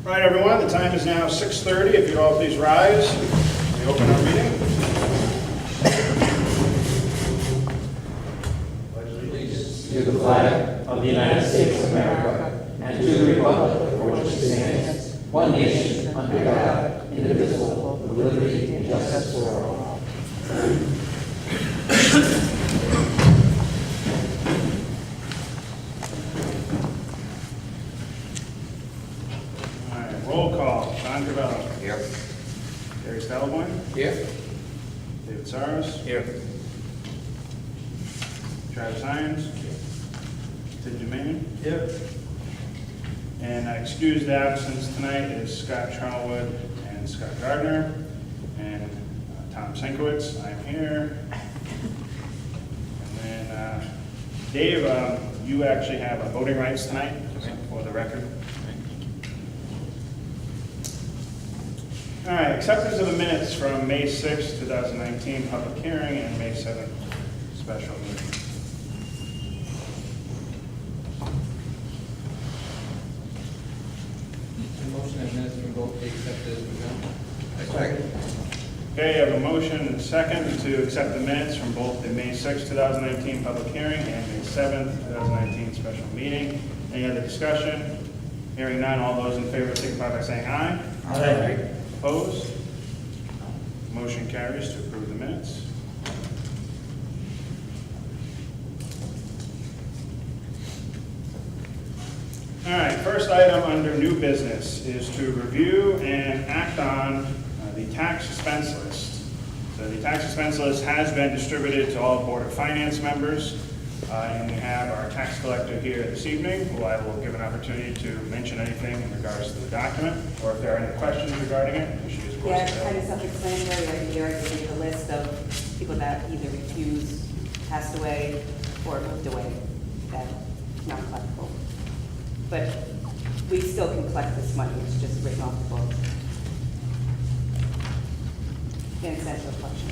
Right, everyone, the time is now 6:30. If you'd all please rise, we open our meeting. To the flag of the United States of America and to the republic for which it stands, one nation, under God, indivisible, with liberty and justice for all. All right, roll call. John Cavello. Here. Gary Stallborn. Here. David Saros. Here. Travis Hines. Sid Jermaine. Here. And excused absence tonight is Scott Charlwood and Scott Gardner. And Tom Sienkiewicz, I'm here. And then Dave, you actually have voting rights tonight, for the record. All right, acceptance of the minutes from May 6, 2019, public hearing, and May 7th, special meeting. Motion and minutes from both be accepted as presented. Second. Okay, I have a motion and a second to accept the minutes from both the May 6, 2019 public hearing and May 7th, 2019 special meeting. Any other discussion? Hearing none, all those in favor signify by saying aye. Aye. Opposed? Motion carries to approve the minutes. All right, first item under new business is to review and act on the tax expense list. So the tax expense list has been distributed to all Board of Finance members, and we have our tax collector here this evening, who I will give an opportunity to mention anything in regards to the document, or if there are any questions regarding it, she is of course Yeah, it's kind of available. self-explanatory. Every year I give you the list of people that either refused, passed away, or moved away, that not collectible. But we still can collect this money, it's just written off the books. And it's actual collection.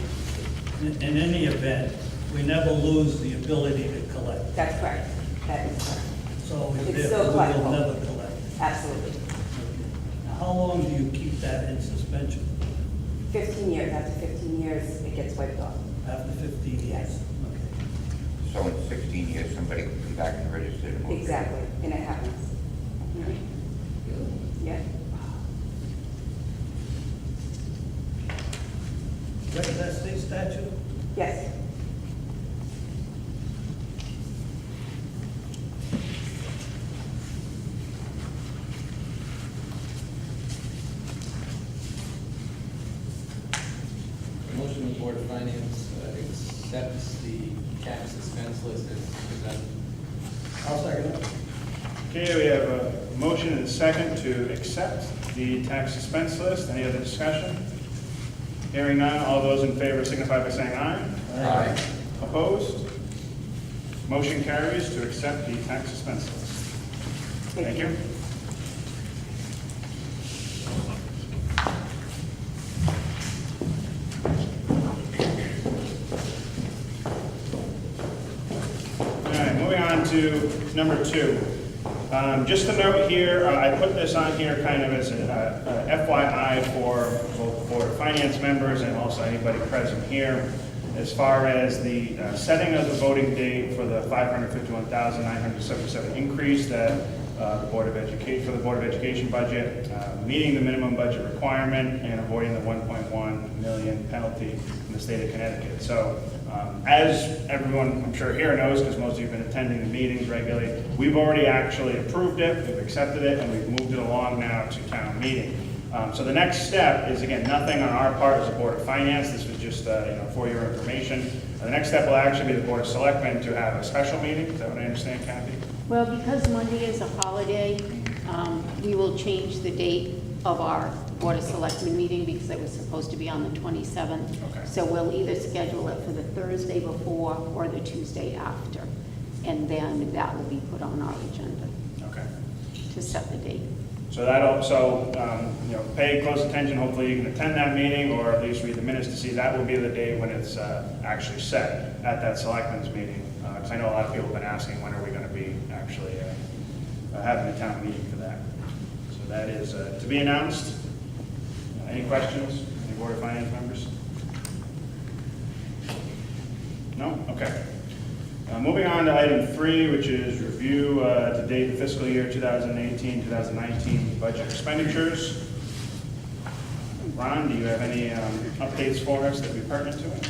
In any event, we never lose the ability to collect. That's correct. That is correct. So It's if still we will collectible. never collect. Absolutely. Now, how long do you keep that in suspension? 15 years. After 15 years, it gets wiped off. After 15 years? Yes. Okay. So in 16 years, somebody could come back and register and move. Exactly. And it happens. Yeah. Is that state statute? Yes. Motion the Board of Finance accepts the tax expense list as presented. I'll second it. Okay, we have a motion and a second to accept the tax expense list. Any other discussion? Hearing none, all those in favor signify by saying aye. Aye. Opposed? Motion carries to accept the tax expense list. Thank you. All right, moving on to number 2. Just a note here, I put this on here kind of as a FYI for both Board of Finance members and also anybody present here, as far as the setting of the voting date for the $551,977 increase that the Board of Education, for the Board of Education budget, meeting the minimum budget requirement and avoiding the $1.1 million penalty in the state of Connecticut. So as everyone I'm sure here knows, because most of you have been attending the meetings regularly, we've already actually approved it, we've accepted it, and we've moved it along now to town meeting. So the next step is, again, nothing on our part as a Board of Finance. This was just for your information. The next step will actually be the Board of Selectmen to have a special meeting. Is that what I understand, Kathy? Well, because Monday is a holiday, we will change the date of our Board of Selectmen meeting because it was supposed to be on the 27th. Okay. So we'll either schedule it for the Thursday before or the Tuesday after. And then that will be put on our agenda Okay. to set the date. So pay close attention. Hopefully you can attend that meeting or at least read the minutes to see that will be the day when it's actually set at that selectmen's meeting. Because I know a lot of people have been asking when are we going to be actually having a town meeting for that. So that is to be announced. Any questions? Any Board of Finance members? No? Okay. Moving on to item 3, which is review to date the fiscal year 2018-2019 budget expenditures. Ron, do you have any updates for us that would be pertinent to it?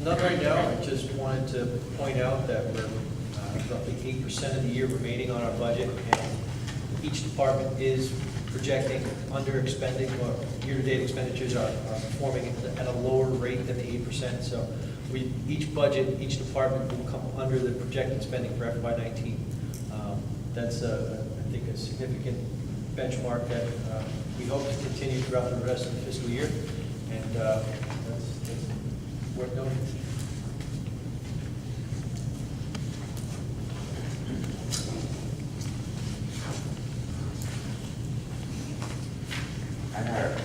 None right now. I just wanted to point out that we're roughly 8% of the year remaining on our budget, and each department is projecting under expending, or year-to-date expenditures are performing at a lower rate than the 8%. So each budget, each department will come under the projected spending for FY19. That's, I think, a significant benchmark that we hope to continue throughout the rest of the fiscal year, and that's worth noting. I had a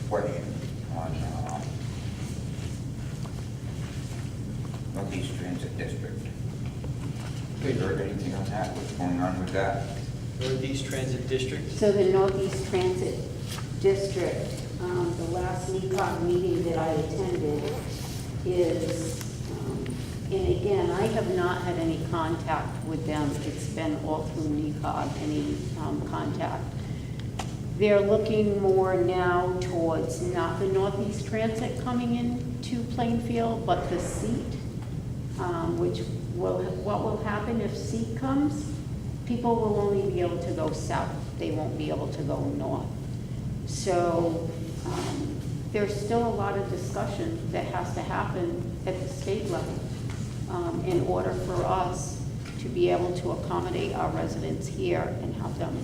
question on Northeast Transit District. Have you heard anything on that? What's going on with that? Northeast Transit District. So the Northeast Transit District, the last NECOG meeting that I attended is, and again, I have not had any contact with them. It's been all through NECOG, any contact. They're looking more now towards not the Northeast Transit coming in to Plainfield, but the seat, what will happen if seat comes? People will only be able to go south. They won't be able to go north. So there's still a lot of discussion that has to happen at the state level in order for us to be able to accommodate our residents here and have them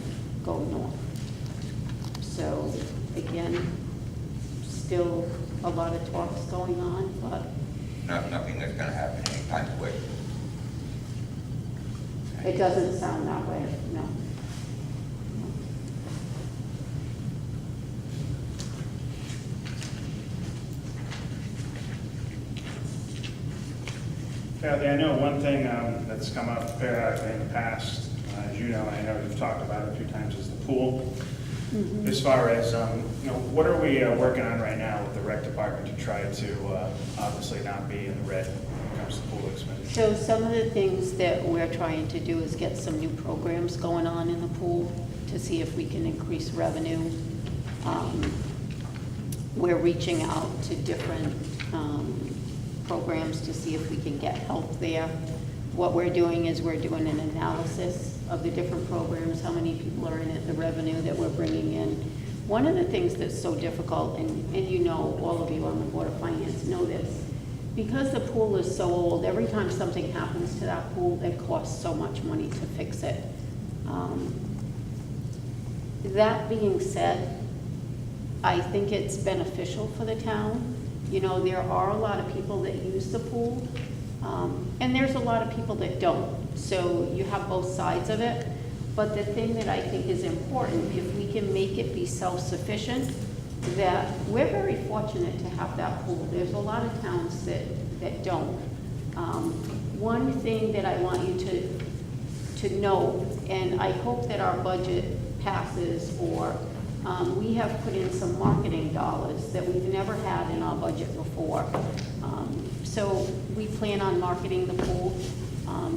go north. So again, still a lot of talks going on, but Nothing that's going to happen anytime quick. it doesn't sound that way, no. Kathy, I know one thing that's come up periodically in the past, as you know, I know you've talked about it a few times, is the pool. As far as, what are we working on right now with the rec department to try to obviously not be in the red when it comes to pool expenditure? So some of the things that we're trying to do is get some new programs going on in the pool to see if we can increase revenue. We're reaching out to different programs to see if we can get help there. What we're doing is we're doing an analysis of the different programs, how many people are in it, the revenue that we're bringing in. One of the things that's so difficult, and you know, all of you on the Board of Finance know this, because the pool is so old, every time something happens to that pool, it costs so much money to fix it. That being said, I think it's beneficial for the town. You know, there are a lot of people that use the pool, and there's a lot of people that don't. So you have both sides of it. But the thing that I think is important, if we can make it be self-sufficient, that we're very fortunate to have that pool. There's a lot of towns that don't. One thing that I want you to know, and I hope that our budget passes, or we have put in some marketing dollars that we've never had in our budget before. So we plan on marketing the pool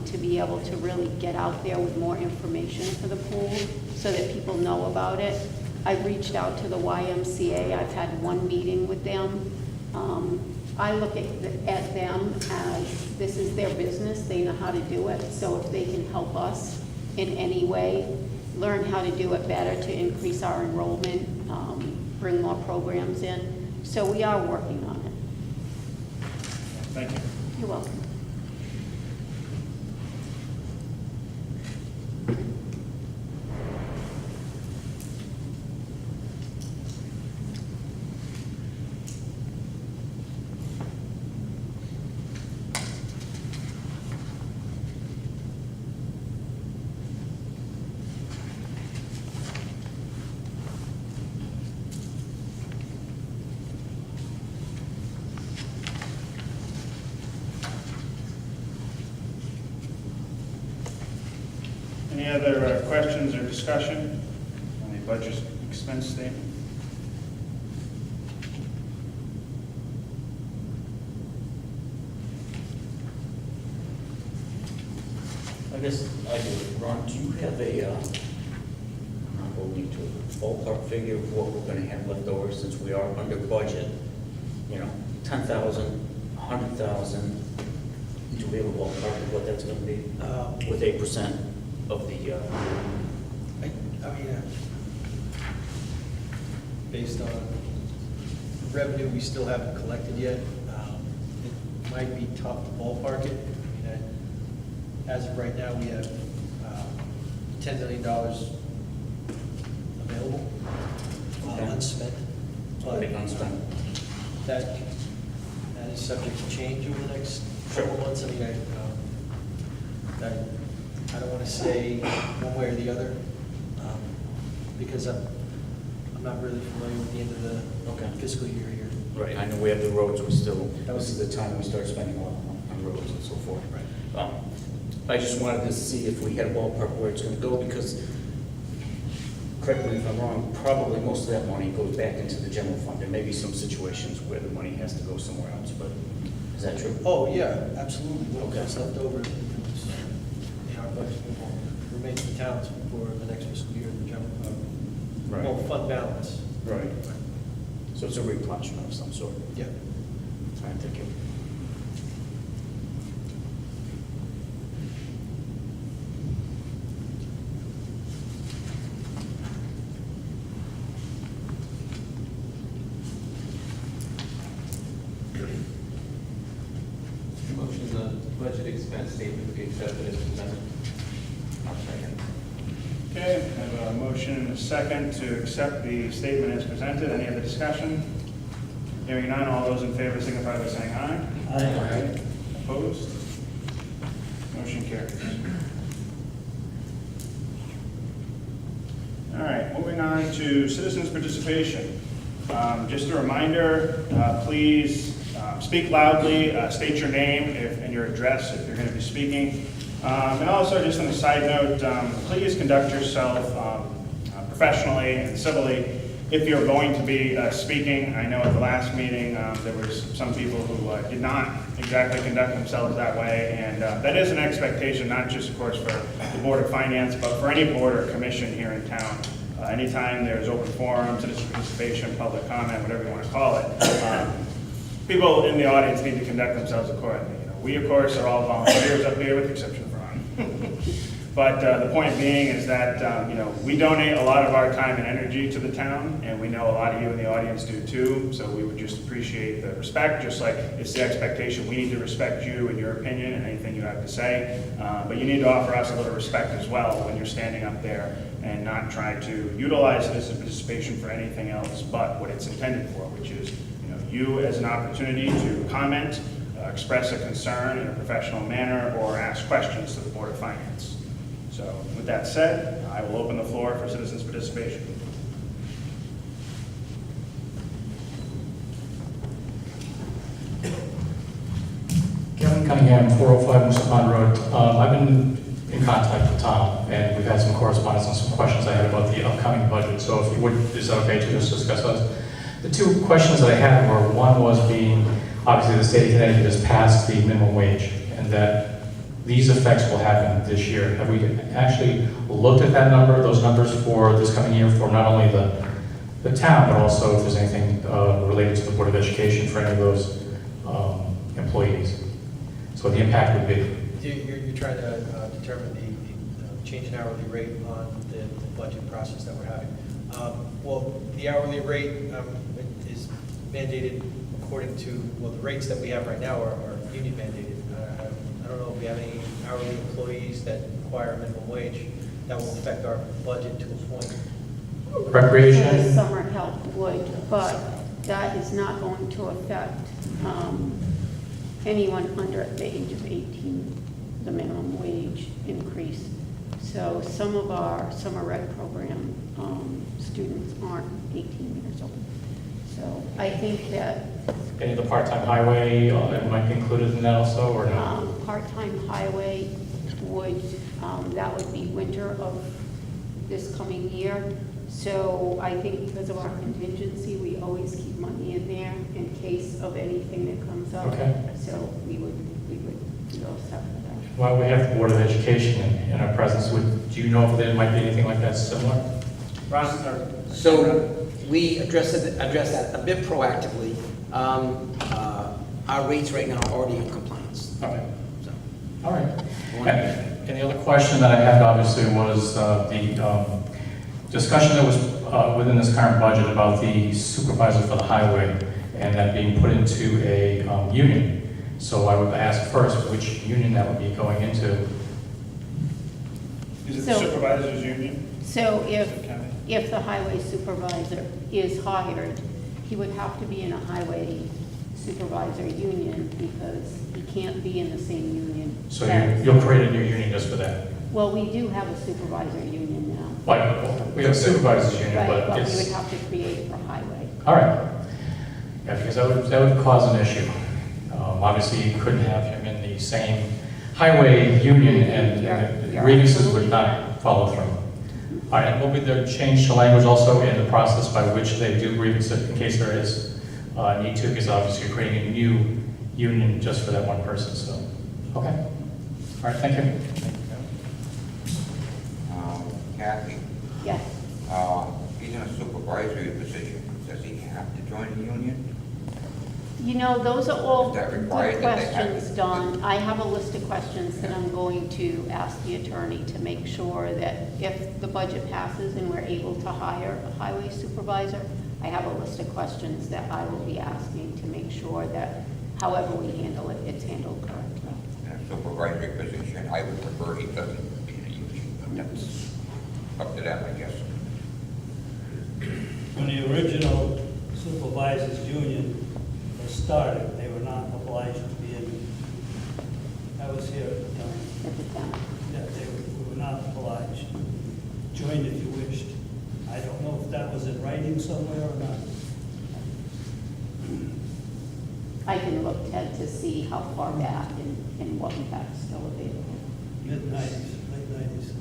to be able to really get out there with more information for the pool so that people know about it. I've reached out to the YMCA. I've had one meeting with them. I look at them as this is their business. They know how to do it. So if they can help us in any way, learn how to do it better to increase our enrollment, bring more programs in. So we are working on it. Thank you. You're welcome. Any other questions or discussion? Any and budget expense statement. I guess I do. Ron, do you have a, I'm not holding to a ballpark figure of what we're gonna have left over since we are under budget? You know, 10,000, 100,000, do we have a ballpark of what that's gonna be? With 8% of the, I mean, based on revenue we still haven't collected yet, it might be tough to ballpark it. I mean, as of right now, we have $10 million available, Okay. unspent. But big unspent. that is subject to change over the next couple months. I mean, I don't want to say one way or the other, because I'm not really familiar with the end of Okay. the fiscal year here. Right, I know we have the roads, this is the time we start spending a lot on roads and so forth. Right. I just wanted to see if we had a ballpark where it's gonna go, because, correct me if I'm wrong, probably most of that money goes back into the general fund. There may be some situations where the money has to go somewhere else, but is that true? Oh, yeah, absolutely. Okay. What's left over in our budget will remain to the towns for the next fiscal year, the general, Right. well, fund balance. Right. So it's a replenishment of some sort. Yeah. All right, thank you. Motion the budget expense statement be accepted as presented. I'll second. Okay, I have a motion and a second to accept the statement as presented. Any other discussion? Hearing none, all those in favor signify by saying aye. Aye. Opposed? Motion carries. All right, moving on to citizens' participation. Just a reminder, please speak loudly, state your name and your address if you're going to be speaking. And also, just on a side note, please conduct yourself professionally and civilly if you're going to be speaking. I know at the last meeting, there was some people who did not exactly conduct themselves that way, and that is an expectation, not just, of course, for the Board of Finance, but for any board or commission here in town. Anytime there's open forum, citizen participation, public comment, whatever you want to call it, people in the audience need to conduct themselves accordingly. You know, we, of course, are all volunteers up here, with the exception of Ron. But the point being is that, we donate a lot of our time and energy to the town, and we know a lot of you in the audience do too, so we would just appreciate the respect, just like it's the expectation we need to respect you and your opinion and anything you have to say. But you need to offer us a little respect as well when you're standing up there and not try to utilize citizen participation for anything else but what it's intended for, which is, you as an opportunity to comment, express a concern in a professional manner, or ask questions to the Board of Finance. So with that said, I will open the floor for citizens' participation. Kevin Cunningham, 405 Moose Pond Road. I've been in contact with Tom, and we've had some correspondence on some questions I had about the upcoming budget. So if you would, is that okay to just discuss those? The two questions that I had were, one was being, obviously the state of Connecticut has passed the minimum wage, and that these effects will happen this year. Have we actually looked at that number, those numbers for this coming year, for not only the town, but also if there's anything related to the Board of Education for any of those employees? So what the impact would be. You're trying to determine the change in hourly rate on the budget process that we're having. Well, the hourly rate is mandated according to, the rates that we have right now are union mandated. I don't know if we have any hourly employees that require minimum wage. That will affect our budget to a point. Recreation? The summer help would, but that is not going to affect anyone under the age of 18, the minimum wage increase. So some of our summer rec program students aren't 18 years old. So I think that Any of the part-time highway might be included in that also, or no? part-time highway would, that would be winter of this coming year. So I think because of our contingency, we always keep money in there in case of anything that comes up. Okay. So we would be all set for that. While we have the Board of Education in our presence, do you know if there might be anything like that similar? Ron, or- So we address that a bit proactively. Our rates right now are already in compliance. Okay. So, All right. And the other question that I had obviously was the discussion that was within this current budget about the supervisor for the highway and that being put into a union. So I would ask first which union that would be going into. Is it the So- supervisors union? So Okay. if the highway supervisor is hired, he would have to be in a highway supervisor union because he can't be in the same union. So as- you'll create a new union just for that? Well, we do have a supervisor union now. Like, we have a supervisors union, Right, but but we would it's, have to create it for highway. all right. Yeah, because that would cause an issue. Obviously, you couldn't have him in the same highway union and the grievances would not follow through. All right, will be there change to language also in the process by which they do grievances in case there is need to, because obviously you're creating a new union just for that one person, so, okay. All right, thank you. Kathy, Yes. he's in a supervisory position. Does he have to join the union? You know, those are all Is that good required that they have questions, to- Don. I have a list of questions that I'm going to ask the attorney to make sure that if the budget passes and we're able to hire a highway supervisor, I have a list of questions that I will be asking to make sure that however we handle it, it's handled correctly. In a supervisory position, I would prefer he doesn't be in a union, but that's up to them, I guess. When the original supervisors union was started, they were not obliged to be in. I was here at the time. At the time. Yeah, we were not obliged. Join if you wished. I don't know if that was in writing somewhere or not. I can look, Ted, to see how far back and what we have still available. Mid-nineties, late nineties.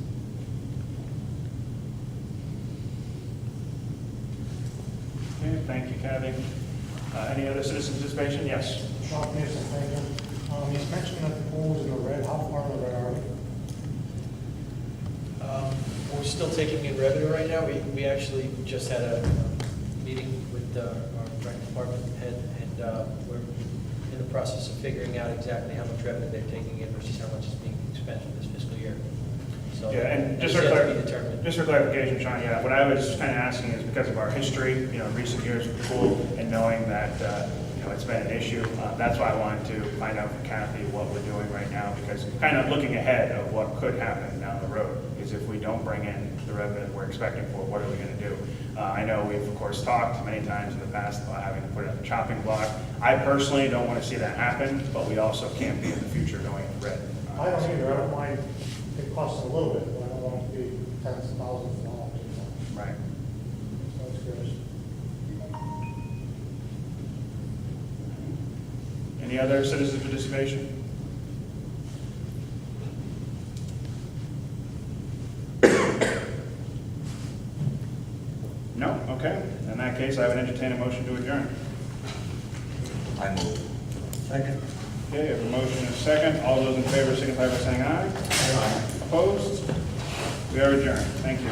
Okay, thank you, Kathy. Any other citizen participation? Yes. Sean Pearson, thank you. He's mentioned that the pool is in the red. How far in the red are we? We're still taking in revenue right now. We actually just had a meeting with our rec department head, and we're in the process of figuring out exactly how much revenue they're taking in versus how much is being spent for this fiscal year. So Yeah, and just that's for yet to be determined. just for clarification, Sean, yeah, what I was kind of asking is because of our history, you know, in recent years with the pool, and knowing that, you know, it's been an issue, that's why I wanted to find out from Kathy what we're doing right now, because kind of looking ahead of what could happen down the road, is if we don't bring in the revenue that we're expecting for, what are we going to do? I know we've, of course, talked many times in the past about having to put it on the chopping block. I personally don't want to see that happen, but we also can't be in the future going red. I don't either. I don't mind. It costs a little bit, but I don't want it to be tens of thousands of dollars. Right. So it's good. Any other citizen participation? No? Okay. In that case, I would entertain a motion to adjourn. I move. Second. Okay, I have a motion and a second. All those in favor signify by saying aye. Aye. Opposed? We are adjourned. Thank you.